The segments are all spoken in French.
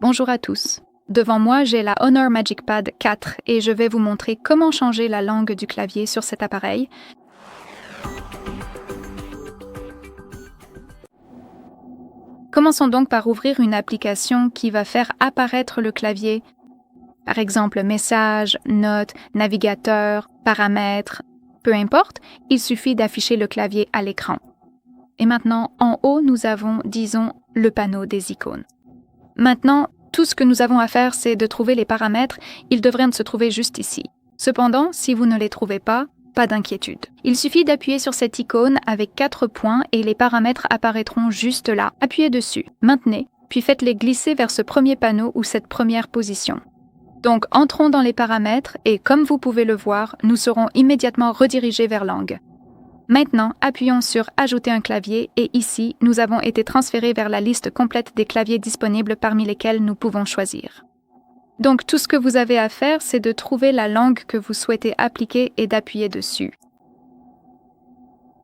Bonjour à tous. Devant moi, j'ai la Honor Magic Pad 4 et je vais vous montrer comment changer la langue du clavier sur cet appareil. Commençons donc par ouvrir une application qui va faire apparaître le clavier, par exemple messages, notes, navigateur, paramètres, peu importe, il suffit d'afficher le clavier à l'écran. Et maintenant, en haut, nous avons, disons, le panneau des icônes. Maintenant, tout ce que nous avons à faire, c'est de trouver les paramètres. Ils devraient se trouver juste ici. Cependant, si vous ne les trouvez pas d'inquiétude. Il suffit d'appuyer sur cette icône avec 4 points et les paramètres apparaîtront juste là. Appuyez dessus, maintenez, puis faites-les glisser vers ce premier panneau ou cette première position. Donc, entrons dans les paramètres et comme vous pouvez le voir, nous serons immédiatement redirigés vers langue. Maintenant, appuyons sur « Ajouter un clavier » et ici, nous avons été transférés vers la liste complète des claviers disponibles parmi lesquels nous pouvons choisir. Donc, tout ce que vous avez à faire, c'est de trouver la langue que vous souhaitez appliquer et d'appuyer dessus.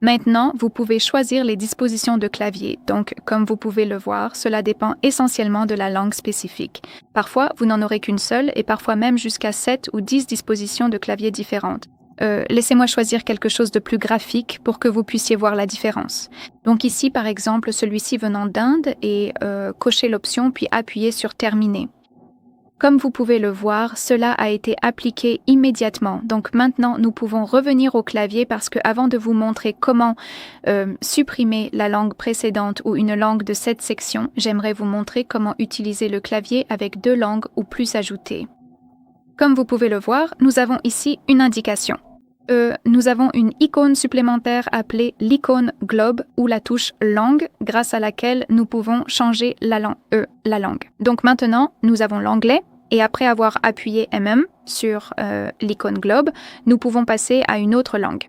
Maintenant, vous pouvez choisir les dispositions de clavier. Donc, comme vous pouvez le voir, cela dépend essentiellement de la langue spécifique. Parfois, vous n'en aurez qu'une seule et parfois même jusqu'à 7 ou 10 dispositions de clavier différentes. Laissez-moi choisir quelque chose de plus graphique pour que vous puissiez voir la différence. Donc ici, par exemple, celui-ci venant d'Inde et cochez l'option puis appuyez sur « Terminer ». Comme vous pouvez le voir, cela a été appliqué immédiatement. Donc maintenant, nous pouvons revenir au clavier parce que avant de vous montrer comment supprimer la langue précédente ou une langue de cette section, j'aimerais vous montrer comment utiliser le clavier avec 2 langues ou plus ajoutées. Comme vous pouvez le voir, nous avons ici une indication. Nous avons une icône supplémentaire appelée l'icône globe ou la touche langue grâce à laquelle nous pouvons changer la langue. Donc maintenant, nous avons l'anglais et après avoir appuyé sur l'icône globe, nous pouvons passer à une autre langue.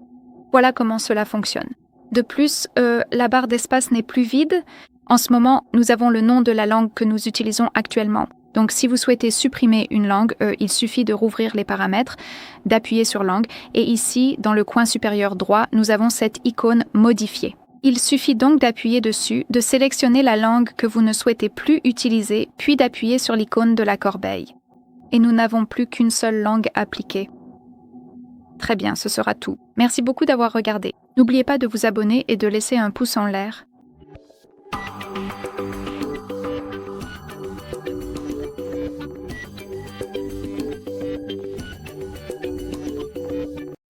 Voilà comment cela fonctionne. De plus, la barre d'espace n'est plus vide. En ce moment, nous avons le nom de la langue que nous utilisons actuellement. Donc, si vous souhaitez supprimer une langue, il suffit de rouvrir les paramètres, d'appuyer sur langue, et ici, dans le coin supérieur droit, nous avons cette icône modifier. Il suffit donc d'appuyer dessus, de sélectionner la langue que vous ne souhaitez plus utiliser, puis d'appuyer sur l'icône de la corbeille. Et nous n'avons plus qu'une seule langue appliquée. Très bien, ce sera tout. Merci beaucoup d'avoir regardé. N'oubliez pas de vous abonner et de laisser un pouce en l'air.